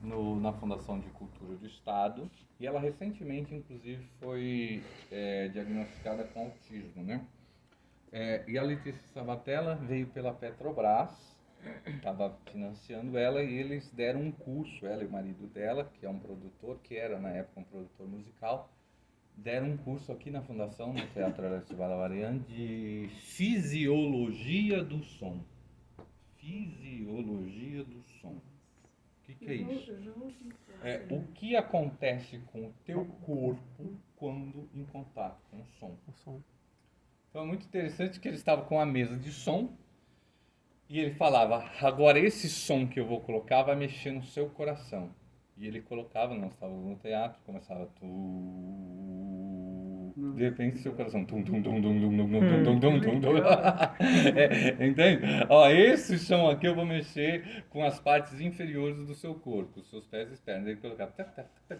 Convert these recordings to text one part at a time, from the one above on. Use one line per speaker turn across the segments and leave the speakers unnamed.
na Fundação de Cultura do Estado e ela recentemente, inclusive, foi diagnosticada com autismo, né? E a Letícia Sabatella veio pela Petrobras, estava financiando ela e eles deram um curso, ela e o marido dela, que é um produtor, que era na época um produtor musical, deram um curso aqui na Fundação, no Teatro Horácio Balavarian, de fisiologia do som. Fisiologia do som. O que é isso? O que acontece com o teu corpo quando em contato com o som? Então é muito interessante que ele estava com a mesa de som e ele falava, agora esse som que eu vou colocar vai mexer no seu coração. E ele colocava, nós estávamos no teatro, começava de repente seu coração entende? Ó, esse som aqui eu vou mexer com as partes inferiores do seu corpo, os seus pés e as pernas. Ele colocava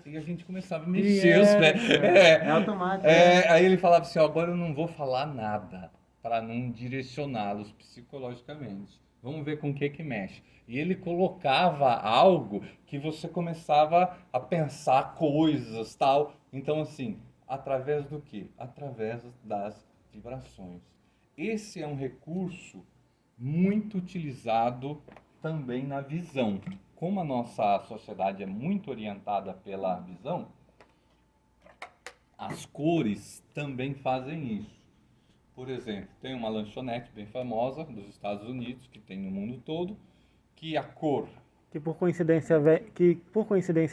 e a gente começava a mexer os pés.
É automático.
Aí ele falava assim, ó, agora eu não vou falar nada para não direcioná-los psicologicamente. Vamos ver com o que mexe. E ele colocava algo que você começava a pensar coisas, tal. Então, assim, através do quê? Através das vibrações. Esse é um recurso muito utilizado também na visão. Como a nossa sociedade é muito orientada pela visão, as cores também fazem isso. Por exemplo, tem uma lanchonete bem famosa dos Estados Unidos, que tem no mundo todo, que a cor...
Que por coincidência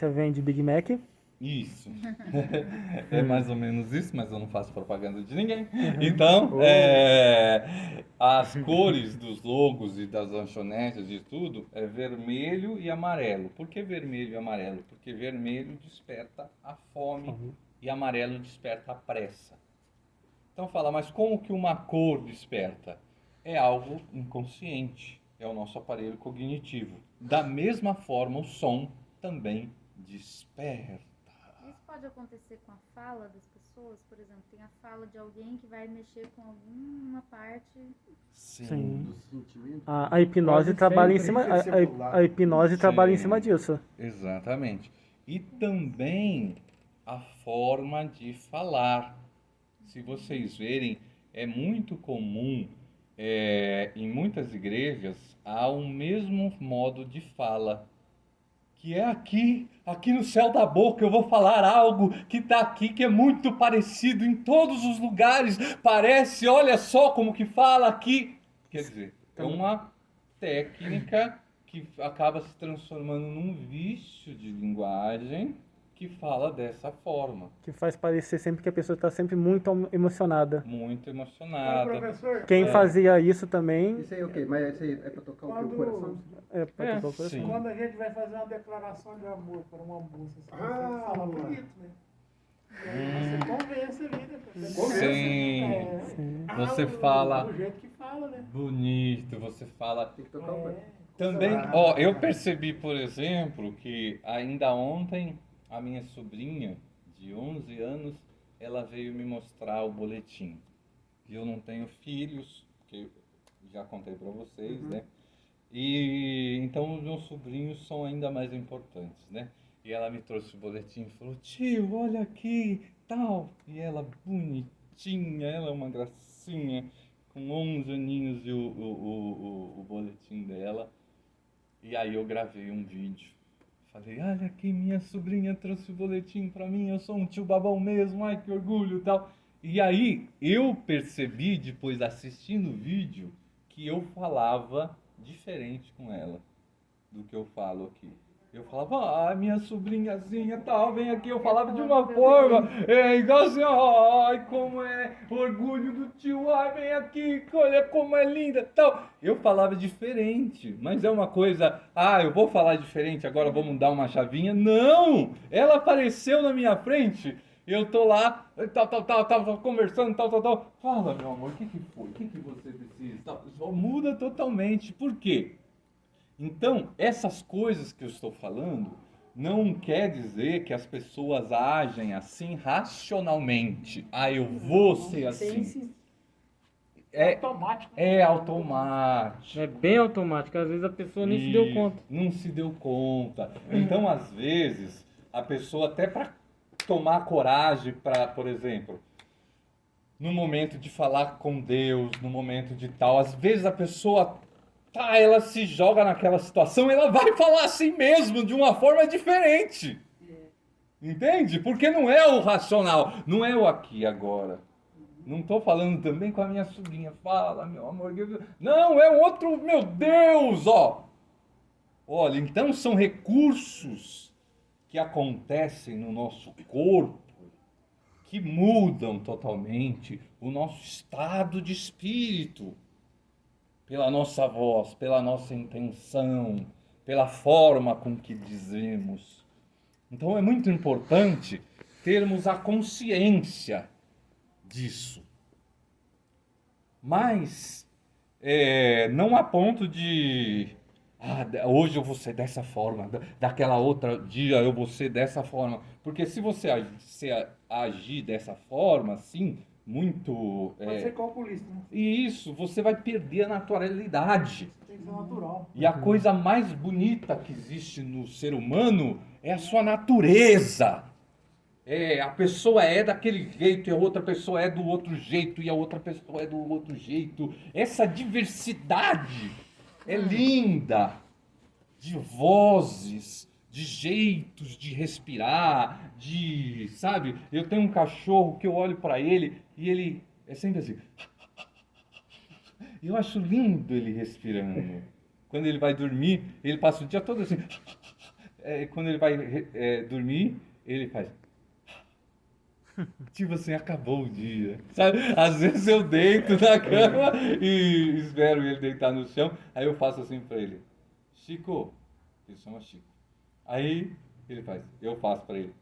vende Big Mac.
Isso. É mais ou menos isso, mas eu não faço propaganda de ninguém. Então, as cores dos logos e das lanchonetes e tudo é vermelho e amarelo. Por que vermelho e amarelo? Porque vermelho desperta a fome e amarelo desperta a pressa. Então fala, mas como que uma cor desperta? É algo inconsciente, é o nosso aparelho cognitivo. Da mesma forma, o som também desperta.
Isso pode acontecer com a fala das pessoas? Por exemplo, tem a fala de alguém que vai mexer com alguma parte...
Sim.
Do sentimento.
A hipnose trabalha em cima, a hipnose trabalha em cima disso.
Exatamente. E também a forma de falar. Se vocês verem, é muito comum, em muitas igrejas, há um mesmo modo de fala, que é aqui no céu da boca, eu vou falar algo que está aqui, que é muito parecido em todos os lugares, parece, olha só como que fala aqui. Quer dizer, é uma técnica que acaba se transformando num vício de linguagem, que fala dessa forma.
Que faz parecer sempre que a pessoa está sempre muito emocionada.
Muito emocionada.
Professor,
Quem fazia isso também...
Isso aí é o quê? Mas isso aí é pra tocar o coração?
É, pra tocar o coração.
sim.
quando a gente vai fazer uma declaração de amor para uma moça, você fala bonito, né? E aí você convence ali, né?
Sim. Você fala
do jeito que fala, né?
bonito, você fala...
Tem que tocar o coração.
Também, eu percebi, por exemplo, que ainda ontem a minha sobrinha, de 11 anos, ela veio me mostrar o boletim. E eu não tenho filhos, que eu já contei para vocês, né? E então os meus sobrinhos são ainda mais importantes, né? E ela me trouxe o boletim e falou, tio, olha aqui, tal. E ela bonitinha, ela é uma gracinha, com 11 aninhos e o boletim dela. E aí eu gravei um vídeo. Falei, olha aqui, minha sobrinha trouxe o boletim pra mim, eu sou um tio babão mesmo, ai que orgulho e tal. E aí eu percebi, depois assistindo o vídeo, que eu falava diferente com ela do que eu falo aqui. Eu falava, minha sobrinhazinha tal, vem aqui, eu falava de uma forma, igual assim, ai, como é, orgulho do tio, ai, vem aqui, olha como é linda, tal. Eu falava diferente, mas é uma coisa, eu vou falar diferente, agora vou mudar uma chavinha. Não! Ela apareceu na minha frente, eu tô lá, tal, conversando, tal. Fala, meu amor, o que foi? O que você precisa? Tal. Muda totalmente. Por quê? Então, essas coisas que eu estou falando não quer dizer que as pessoas agem assim racionalmente. Eu vou ser assim. É
automático.
É automático.
É bem automático, às vezes a pessoa nem se deu
E
conta.
não se deu conta. Então, às vezes, a pessoa até para tomar coragem para, por exemplo, no momento de falar com Deus, no momento de tal, às vezes a pessoa ela se joga naquela situação, ela vai falar assim mesmo, de uma forma diferente. Entende? Porque não é o racional, não é o aqui e agora. Não estou falando também com a minha sobrinha. Fala, meu amor. Não, é outro, meu Deus, ó. Olha, então são recursos que acontecem no nosso corpo que mudam totalmente o nosso estado de espírito. Pela nossa voz, pela nossa intenção, pela forma com que dizemos. Então é muito importante termos a consciência disso. Mas não a ponto de hoje eu vou ser dessa forma, daquela outra dia eu vou ser dessa forma. Porque se você agir dessa forma, assim, muito...
Vai ser calculista, né?
E isso, você vai perder a naturalidade.
Tem que ser natural.
E a coisa mais bonita que existe no ser humano é a sua natureza. A pessoa é daquele jeito e a outra pessoa é do outro jeito e a outra pessoa é do outro jeito. Essa diversidade é linda, de vozes, de jeitos de respirar, sabe? Eu tenho um cachorro que eu olho para ele e ele é sempre assim. Eu acho lindo ele respirando. Quando ele vai dormir, ele passa o dia todo assim. Quando ele vai dormir, ele faz... Tipo assim, acabou o dia, sabe? Às vezes eu deito na cama e espero ele deitar no chão, aí eu faço assim pra ele: Chico, ele chama Chico. Aí ele faz, eu faço pra ele.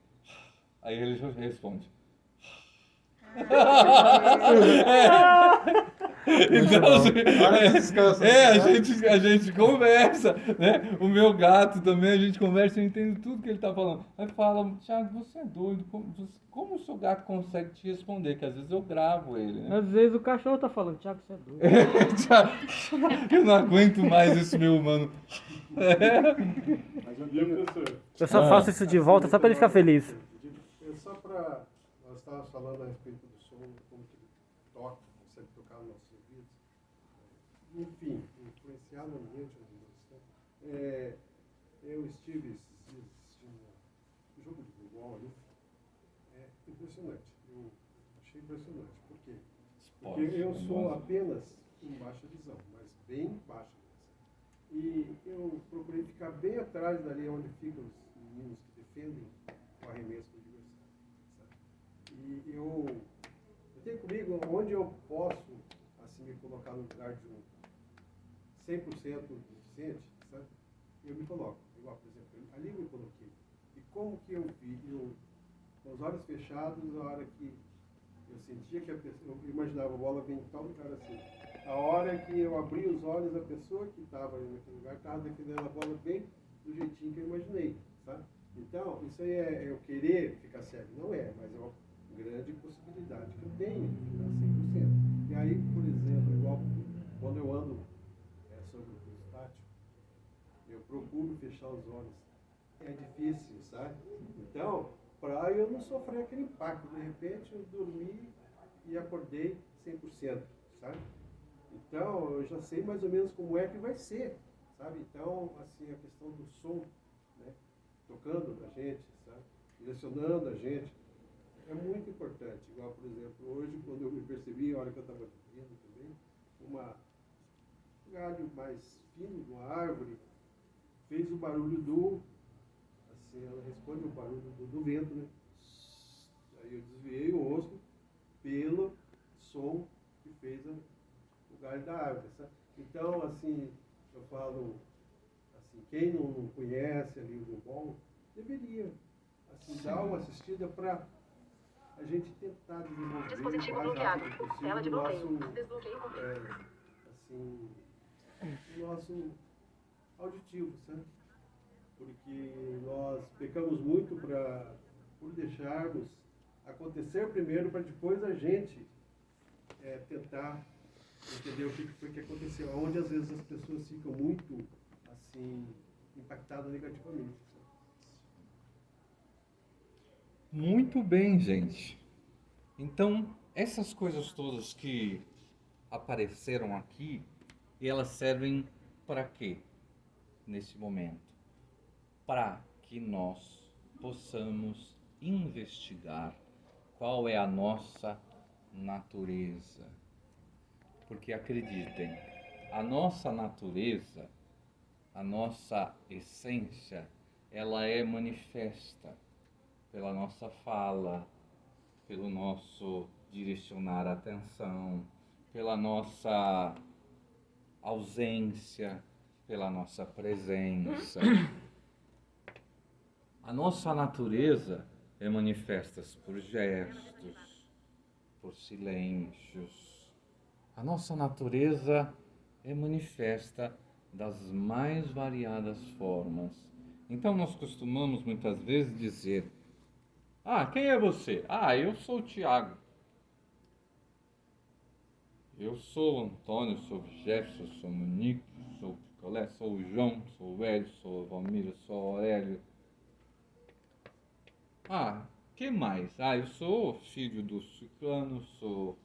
Aí ele responde. Então, a gente conversa, né? O meu gato também, a gente conversa e entende tudo que ele tá falando. Aí fala: Thiago, você é doido, como o seu gato consegue te responder? Que às vezes eu gravo ele, né?
Às vezes o cachorro tá falando, Thiago, você é doido.
Eu não aguento mais esse meu humano.
Mas eu tenho, professor,
Eu só faço isso de volta só pra ele ficar feliz.
só para... Nós estávamos falando a respeito do som, como que ele toca, consegue tocar nos nossos ouvidos. Enfim, influenciar no ambiente onde nós estamos. Eu estive esses dias assistindo um jogo de futebol ali. É impressionante. Eu achei impressionante. Por quê? Porque eu sou apenas em baixa visão, mas bem baixa visão. E eu procurei ficar bem atrás dali onde ficam os meninos que defendem o arremesso do adversário. Sabe? E eu tenho comigo onde eu posso assim, me colocar no lugar de um 100% deficiente, sabe? Eu me coloco. Igual, por exemplo, ali eu me coloquei. E como que eu vi? Com os olhos fechados, a hora que eu sentia que a pessoa, eu imaginava a bola vem em tal lugar assim. A hora que eu abri os olhos, a pessoa que estava naquele lugar estava defendendo a bola bem do jeitinho que eu imaginei, sabe? Então, isso aí é eu querer ficar cego. Não é, mas é uma grande possibilidade que eu tenho de ficar 100%. E aí, por exemplo, igual quando eu ando sobre o piso tátil, eu procuro fechar os olhos. É difícil, sabe? Então, para eu não sofrer aquele impacto, de repente eu dormi e acordei 100%, sabe? Então, eu já sei mais ou menos como é que vai ser, sabe? Então, assim, a questão do som, né? Tocando na gente, sabe? Direcionando a gente, é muito importante. Igual, por exemplo, hoje, quando eu me percebi, a hora que eu estava dormindo também, um galho mais fino de uma árvore fez o barulho assim, ela responde ao barulho do vento, né? Aí eu desviei o rosto pelo som que fez o galho da árvore, sabe? Então, assim, eu falo, assim, quem não conhece ali o bom, deveria, assim, dar uma assistida para a gente tentar desenvolver
Dispositivo
o mais rápido
bloqueado. Tela de
possível
bloqueio. Desbloqueio completo.
o nosso auditivo, sabe? Porque nós pecamos muito por deixarmos acontecer primeiro para depois a gente tentar entender o que foi que aconteceu. Onde às vezes as pessoas ficam muito, assim, impactadas negativamente.
Muito bem, gente. Então, essas coisas todas que apareceram aqui, elas servem para quê nesse momento? Para que nós possamos investigar qual é a nossa natureza. Porque acreditem, a nossa natureza, a nossa essência, ela é manifesta pela nossa fala, pelo nosso direcionar a atenção, pela nossa ausência, pela nossa presença. A nossa natureza é manifesta por gestos, por silêncios. A nossa natureza é manifesta das mais variadas formas. Então nós costumamos muitas vezes dizer: ah, quem é você? Ah, eu sou o Tiago. Eu sou o Antônio, sou o Jefferson, sou o Monique, sou o Picolé, sou o João, sou o Hélio, sou o Valmiro, sou o Aurélio. Ah, que mais? Ah, eu sou filho do ciclano, sou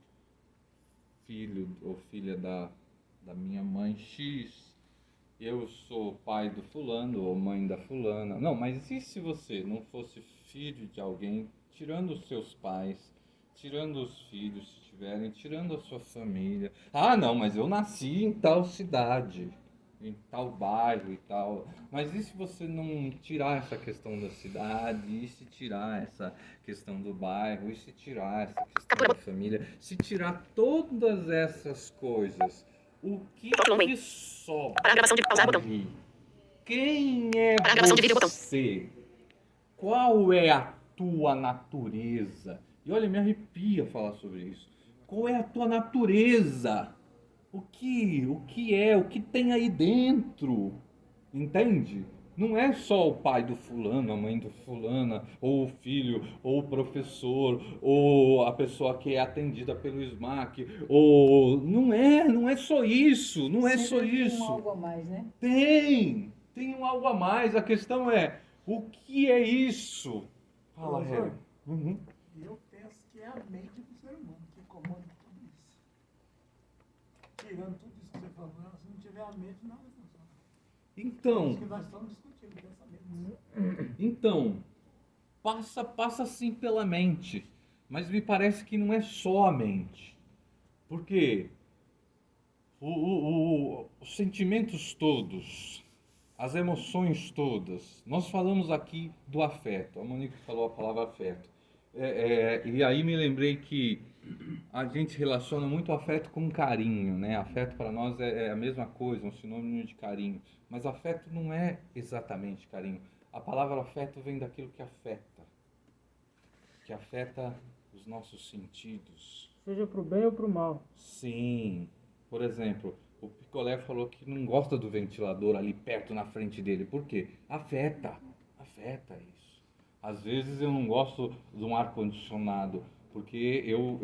filho ou filha da minha mãe X. Eu sou pai do fulano ou mãe da fulana. Não, mas e se você não fosse filho de alguém, tirando os seus pais, tirando os filhos, se tiverem, tirando a sua família? Ah, não, mas eu nasci em tal cidade, em tal bairro e tal. Mas e se você não tirar essa questão da cidade, e se tirar essa questão do bairro, e se tirar essa questão da família, se tirar todas essas coisas, o que sobra ali? Quem é você? Qual é a tua natureza? E olha, me arrepia falar sobre isso. Qual é a tua natureza? O que tem aí dentro? Entende? Não é só o pai do fulano, a mãe do fulana, ou o filho, ou o professor, ou a pessoa que é atendida pelo SMAC, ou não é só isso, não é só
Sempre
isso.
tem algo a mais, né?
Tem um algo a mais. A questão é, o que é isso? Fala,
Professor,
Hélio. Uhum.
eu penso que é a mente do ser humano que comanda tudo isso. Tirando tudo isso que você falou, se não tiver a mente, nada funciona. É
Então,
isso que nós estamos discutindo, pensamento.
Então, passa sim pela mente, mas me parece que não é só a mente, porque os sentimentos todos, as emoções todas, nós falamos aqui do afeto, a Monique falou a palavra afeto, e aí me lembrei que a gente relaciona muito afeto com carinho, né? Afeto para nós é a mesma coisa, um sinônimo de carinho. Mas afeto não é exatamente carinho. A palavra afeto vem daquilo que afeta os nossos sentidos.
Seja pro bem ou pro mal.
Sim. Por exemplo, o Picolé falou que não gosta do ventilador ali perto na frente dele. Por quê? Afeta isso. Às vezes eu não gosto de um ar-condicionado, porque eu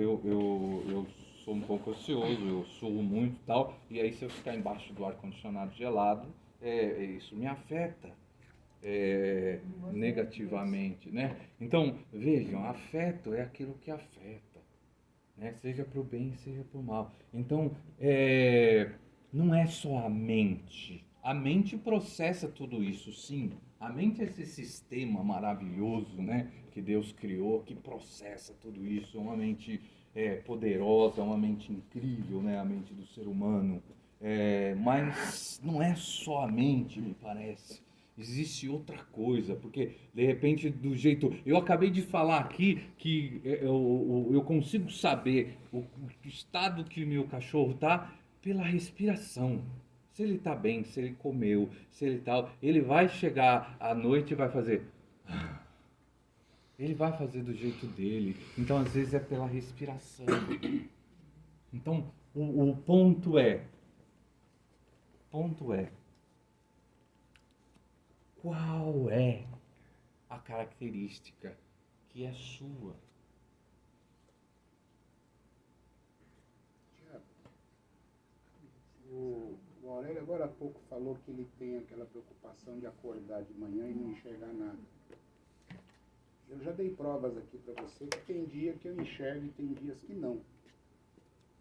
sou um pouco ansioso, eu suo muito e tal, e aí se eu ficar embaixo do ar-condicionado gelado, isso me afeta negativamente, né? Então, vejam, afeto é aquilo que afeta, né? Seja para o bem, seja para o mal. Então, não é só a mente. A mente processa tudo isso, sim. A mente é esse sistema maravilhoso, né, que Deus criou, que processa tudo isso. É uma mente poderosa, é uma mente incrível, né, a mente do ser humano. Mas não é só a mente, me parece. Existe outra coisa, porque de repente do jeito... Eu acabei de falar aqui que eu consigo saber o estado que o meu cachorro está pela respiração. Se ele está bem, se ele comeu, se ele tal, ele vai chegar à noite e vai fazer... Ele vai fazer do jeito dele. Então às vezes é pela respiração. Então o ponto é... Qual é a característica que é sua?
O Aurélio agora há pouco falou que ele tem aquela preocupação de acordar de manhã e não enxergar nada. Eu já dei provas aqui para você que tem dia que eu enxergo e tem dias que não.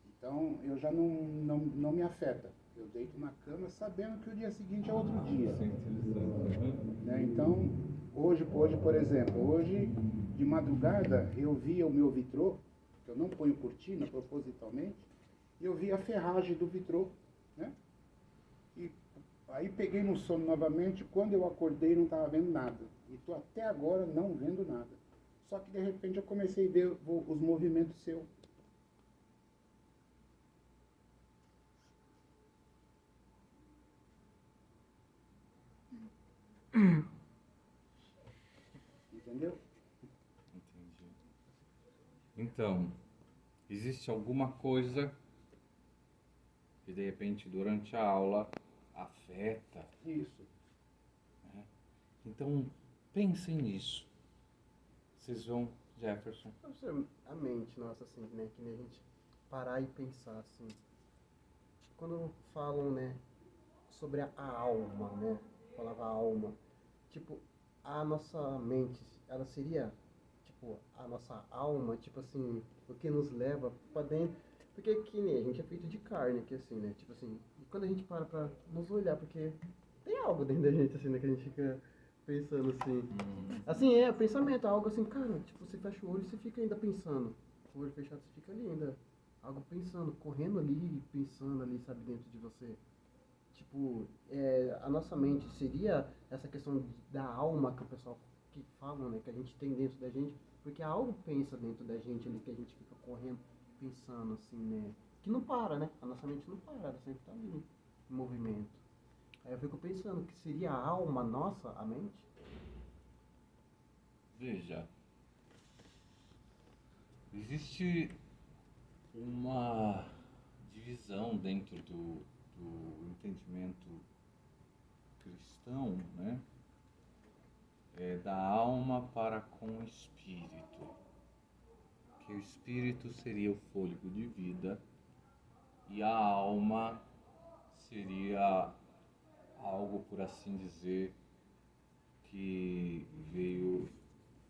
Então eu já não me afeta. Eu deito na cama sabendo que o dia seguinte é outro dia. Né? Então, hoje, por exemplo, hoje de madrugada eu via o meu vitrô, que eu não ponho cortina propositalmente, e eu vi a ferragem do vitrô, né? E aí peguei no sono novamente, quando eu acordei não estava vendo nada. E estou até agora não vendo nada. Só que de repente eu comecei a ver os movimentos seus. Entendeu?
Entendi. Então, existe alguma coisa que de repente durante a aula afeta,
Isso.
né? Então, pensem nisso. Vocês vão, Jefferson.
A mente nossa, assim, né? Que nem a gente parar e pensar, assim. Quando falam, né, sobre a alma, né? Falava alma. Tipo, a nossa mente, ela seria, tipo, a nossa alma, tipo assim, o que nos leva pra dentro. Porque que nem a gente é feito de carne aqui, assim, né? Tipo assim, e quando a gente para pra nos olhar, porque tem algo dentro da gente, assim, né? Que a gente fica pensando, assim. Assim, pensamento, algo assim, cara, tipo, você fecha o olho e você fica ainda pensando. Com o olho fechado, você fica ali ainda, algo pensando, correndo ali, pensando ali, sabe, dentro de você. Tipo, a nossa mente seria essa questão da alma que o pessoal que falam, né, que a gente tem dentro da gente, porque algo pensa dentro da gente ali, que a gente fica correndo, pensando, assim, né, que não para, né, a nossa mente não para, ela sempre tá ali, em movimento. Aí eu fico pensando que seria a alma nossa, a mente?
Veja, existe uma divisão dentro do entendimento cristão, né? Da alma para com o espírito. Que o espírito seria o fôlego de vida e a alma seria algo, por assim dizer, que veio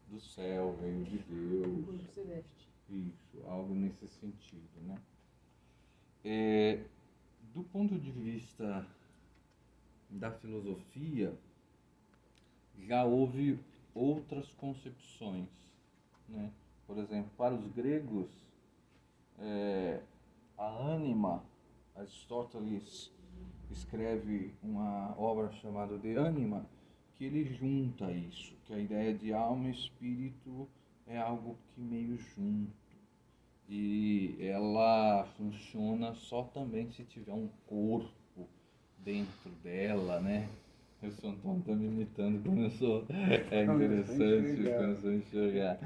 do céu, veio de Deus.
Celeste.
Isso, algo nesse sentido, né? Do ponto de vista da filosofia, já houve outras concepções, né? Por exemplo, para os gregos, a ânima, Aristóteles escreve uma obra chamada De Anima, que ele junta isso, que a ideia de alma e espírito é algo que meio junto. E ela funciona só também se tiver um corpo dentro dela, né? O São Tom tá me imitando quando eu sou. É interessante quando eu sou enxergar.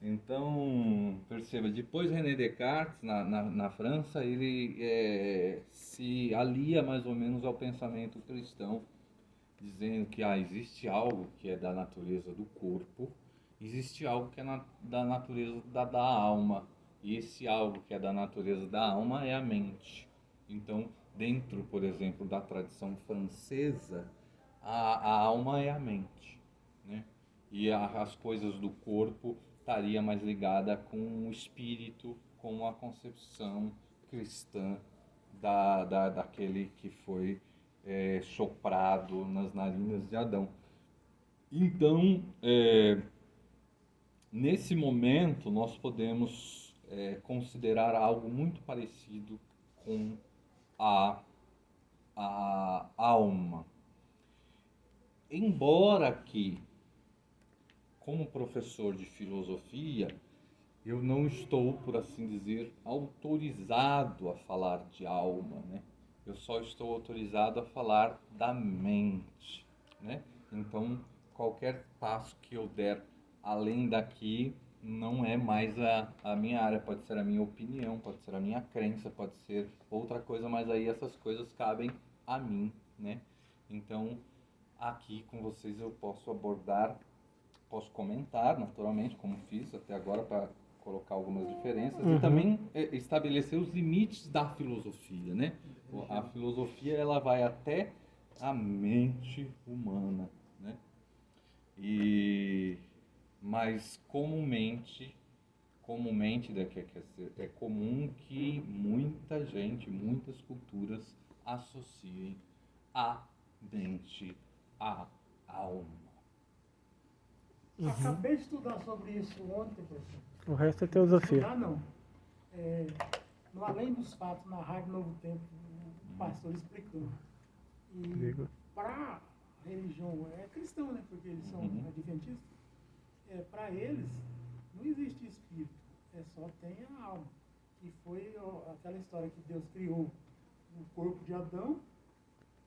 Então, perceba, depois René Descartes, na França, ele se alia mais ou menos ao pensamento cristão, dizendo que existe algo que é da natureza do corpo, existe algo que é da natureza da alma. E esse algo que é da natureza da alma é a mente. Então, dentro, por exemplo, da tradição francesa, a alma é a mente, né? E as coisas do corpo estaria mais ligada com o espírito, com a concepção cristã daquele que foi soprado nas narinas de Adão. Então, nesse momento, nós podemos considerar algo muito parecido com a alma. Embora que, como professor de filosofia, eu não estou, por assim dizer, autorizado a falar de alma, né? Eu só estou autorizado a falar da mente, né? Então, qualquer passo que eu der além daqui não é mais a minha área, pode ser a minha opinião, pode ser a minha crença, pode ser outra coisa, mas aí essas coisas cabem a mim, né? Então, aqui com vocês eu posso abordar, posso comentar naturalmente, como fiz até agora, para colocar algumas diferenças
Uhum.
e também estabelecer os limites da filosofia, né? A filosofia ela vai até a mente humana, né? Mas comumente é comum que muita gente, muitas culturas associem a mente à alma.
Acabei de estudar sobre isso ontem, professor.
O resto é teosofia.
Estudar não. No Além dos Fatos, na Rádio Novo Tempo, o pastor explicando. E
Digo.
para a religião cristão, né? Porque eles são adventistas. Para eles, não existe espírito. Só tem a alma. Que foi aquela história que Deus criou o corpo de Adão,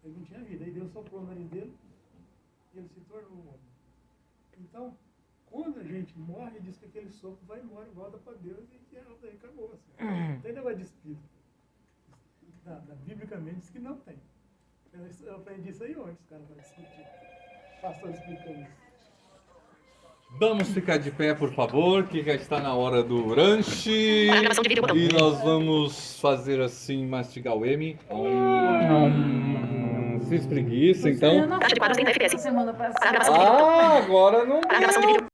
ele não tinha vida. Aí Deus soprou no nariz dele e ele se tornou um homem. Então, quando a gente morre, diz que aquele sopro vai embora e volta para Deus e que daí acabou. Assim. Não tem negócio de espírito. Biblicamente diz que não tem. Eu aprendi isso aí ontem, os caras vão discutir. O pastor explicando isso.
Vamos ficar de pé, por favor, que já está na hora do lanche. E nós vamos fazer assim, mastigar o M. Se espreguiça, então.
Semana passada.
Ah, agora não.